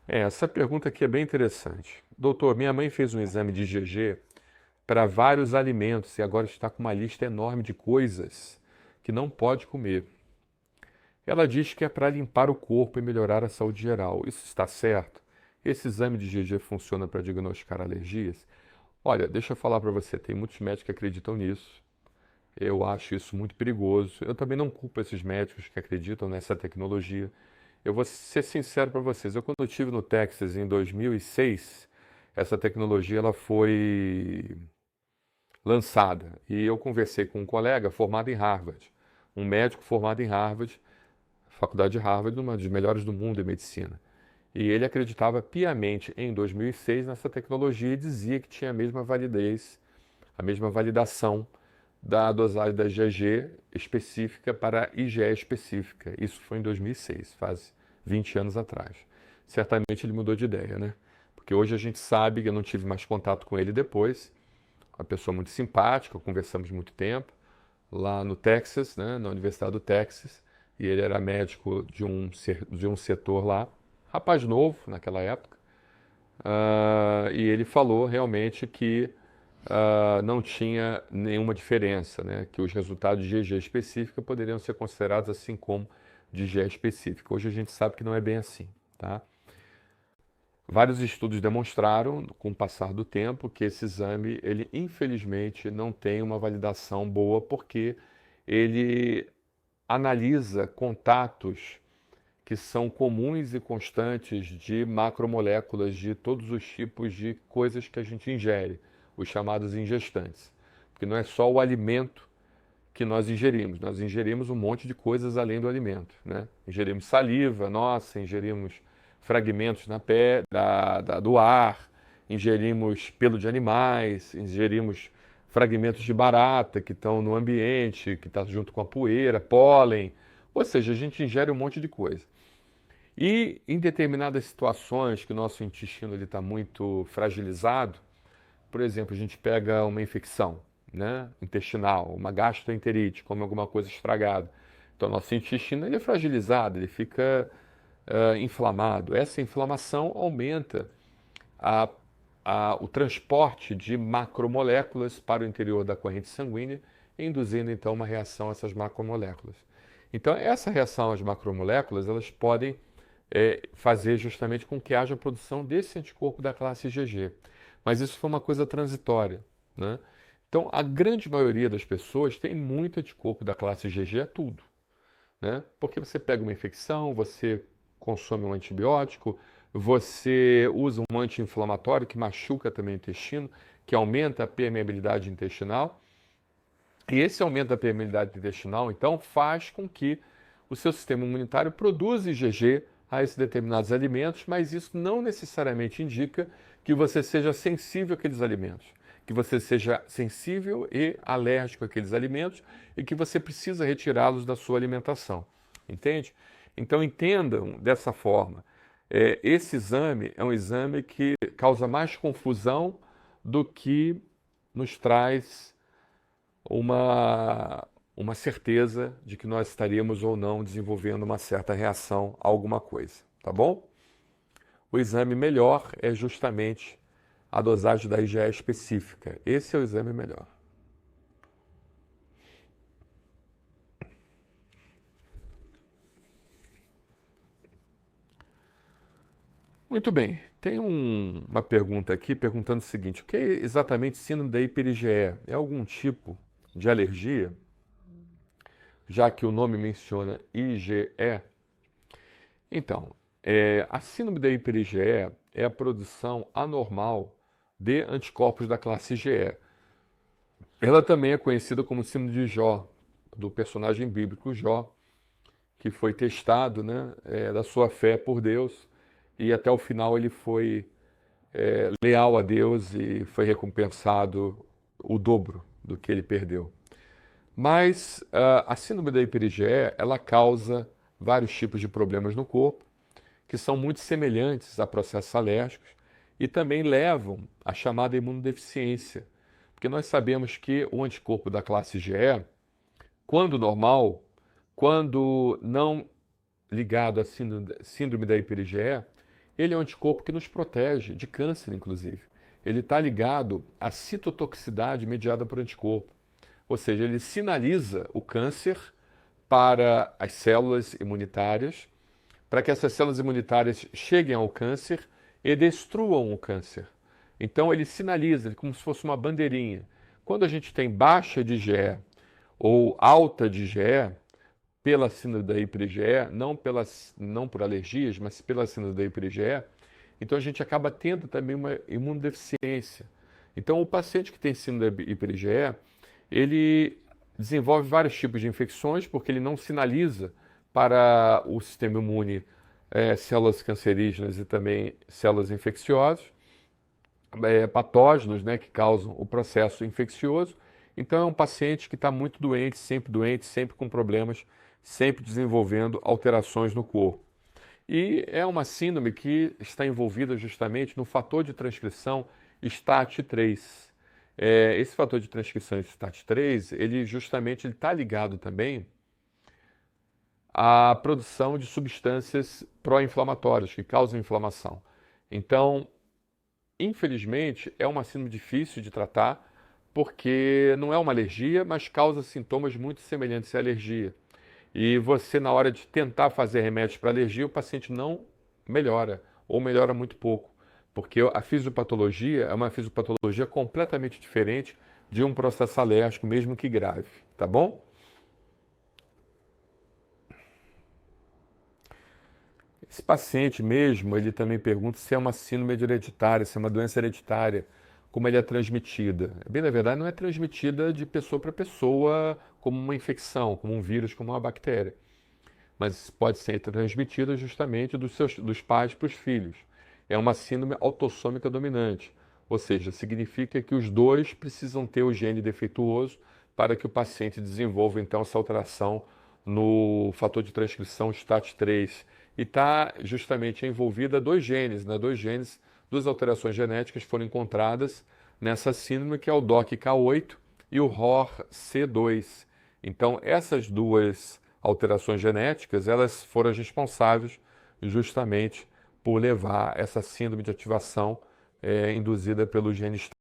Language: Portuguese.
Essa pergunta aqui é bem interessante. Doutor, minha mãe fez um exame de IgG para vários alimentos e agora está com uma lista enorme de coisas que não pode comer. Ela diz que é para limpar o corpo e melhorar a saúde geral. Isso está certo? Esse exame de IgG funciona para diagnosticar alergias? Olha, deixa eu falar para você, tem muitos médicos que acreditam nisso. Eu acho isso muito perigoso. Eu também não culpo esses médicos que acreditam nessa tecnologia. Eu vou ser sincero para vocês. Quando eu estive no Texas em 2006, essa tecnologia ela foi lançada e eu conversei com um colega formado em Harvard, um médico formado em Harvard, Faculdade de Harvard, uma das melhores do mundo em medicina. E ele acreditava piamente em 2006 nessa tecnologia e dizia que tinha a mesma validez, a mesma validação da dosagem da IgG específica para a IgE específica. Isso foi em 2006, faz 20 anos atrás. Certamente ele mudou de ideia, né? Porque hoje a gente sabe, que eu não tive mais contato com ele depois, uma pessoa muito simpática, conversamos muito tempo, lá no Texas, né, na Universidade do Texas, e ele era médico de um setor lá, rapaz novo naquela época, e ele falou realmente que não tinha nenhuma diferença, né? Que os resultados de GG específica poderiam ser considerados assim como de GE específica. Hoje a gente sabe que não é bem assim, tá? Vários estudos demonstraram, com o passar do tempo, que esse exame, ele infelizmente não tem uma validação boa porque ele analisa contatos que são comuns e constantes de macromoléculas de todos os tipos de coisas que a gente ingere, os chamados ingestantes. Porque não é só o alimento que nós ingerimos um monte de coisas além do alimento, né? Ingerimos saliva, nossa, ingerimos fragmentos na pele, do ar, ingerimos pelo de animais, ingerimos fragmentos de barata que estão no ambiente, que está junto com a poeira, pólen, ou seja, a gente ingere um monte de coisa. E em determinadas situações que o nosso intestino está muito fragilizado, por exemplo, a gente pega uma infecção, né, intestinal, uma gastroenterite, come alguma coisa estragada. Então, nosso intestino ele é fragilizado, ele fica inflamado. Essa inflamação aumenta a, o transporte de macromoléculas para o interior da corrente sanguínea, induzindo então uma reação a essas macromoléculas. Então, essa reação às macromoléculas, elas podem fazer justamente com que haja a produção desse anticorpo da classe IgG. Mas isso foi uma coisa transitória, né? Então, a grande maioria das pessoas tem muito anticorpo da classe IgG a tudo, né? Porque você pega uma infecção, você consome um antibiótico, você usa um anti-inflamatório que machuca também o intestino, que aumenta a permeabilidade intestinal. E esse aumento da permeabilidade intestinal, então, faz com que o seu sistema imunitário produza IgG a esses determinados alimentos, mas isso não necessariamente indica que você seja sensível àqueles alimentos, que você seja sensível e alérgico àqueles alimentos e que você precisa retirá-los da sua alimentação. Entende? Então entendam dessa forma. Esse exame é um exame que causa mais confusão do que nos traz uma, uma certeza de que nós estaríamos ou não desenvolvendo uma certa reação a alguma coisa, tá bom? O exame melhor é justamente a dosagem da IgE específica. Esse é o exame melhor. Muito bem. Tem uma pergunta aqui perguntando o seguinte: o que é exatamente síndrome da hiper-IgE? É algum tipo de alergia? Já que o nome menciona IgE. Então, a síndrome da hiper-IgE é a produção anormal de anticorpos da classe IgE. Ela também é conhecida como síndrome de Jó, do personagem bíblico Jó, que foi testado, né, da sua fé por Deus e até o final ele foi leal a Deus e foi recompensado o dobro do que ele perdeu. Mas a síndrome da hiper-IgE, ela causa vários tipos de problemas no corpo, que são muito semelhantes a processos alérgicos e também levam à chamada imunodeficiência, porque nós sabemos que o anticorpo da classe IgE, quando normal, quando não ligado à síndrome da hiper-IgE, Ele é um anticorpo que nos protege de câncer, inclusive. Ele está ligado à citotoxicidade mediada por anticorpo. Ou seja, ele sinaliza o câncer para as células imunitárias, para que essas células imunitárias cheguem ao câncer e destruam o câncer. Então ele sinaliza, como se fosse uma bandeirinha. Quando a gente tem baixa de IgE ou alta de IgE, pela síndrome da hiper-IgE, não por alergias, mas pela síndrome da hiper-IgE, então a gente acaba tendo também uma imunodeficiência. Então o paciente que tem síndrome da hiper-IgE, ele desenvolve vários tipos de infecções, porque ele não sinaliza para o sistema imune células cancerígenas e também células infecciosas, patógenos, né, que causam o processo infeccioso. Então é um paciente que está muito doente, sempre com problemas, sempre desenvolvendo alterações no corpo. E é uma síndrome que está envolvida justamente no fator de transcrição STAT3. Esse fator de transcrição STAT3, ele justamente está ligado também à produção de substâncias pró-inflamatórias que causam inflamação. Então, infelizmente, é uma síndrome difícil de tratar, porque não é uma alergia, mas causa sintomas muito semelhantes à alergia. E você, na hora de tentar fazer remédios para alergia, o paciente não melhora, ou melhora muito pouco, porque a fisiopatologia é uma fisiopatologia completamente diferente de um processo alérgico, mesmo que grave, tá bom? Esse paciente mesmo, ele também pergunta se é uma síndrome hereditária, se é uma doença hereditária, como ele é transmitida. Bem, na verdade, não é transmitida de pessoa para pessoa como uma infecção, como um vírus, como uma bactéria. Mas pode ser transmitida justamente dos pais para os filhos. É uma síndrome autossômica dominante, ou seja, significa que os dois precisam ter o gene defeituoso para que o paciente desenvolva então essa alteração no fator de transcrição STAT3. E está justamente envolvida dois genes, né? Duas alterações genéticas foram encontradas nessa síndrome, que é o DOCK8 e o ROR-C2. Então, essas duas alterações genéticas, elas foram as responsáveis justamente por levar essa síndrome de ativação induzida pelo gene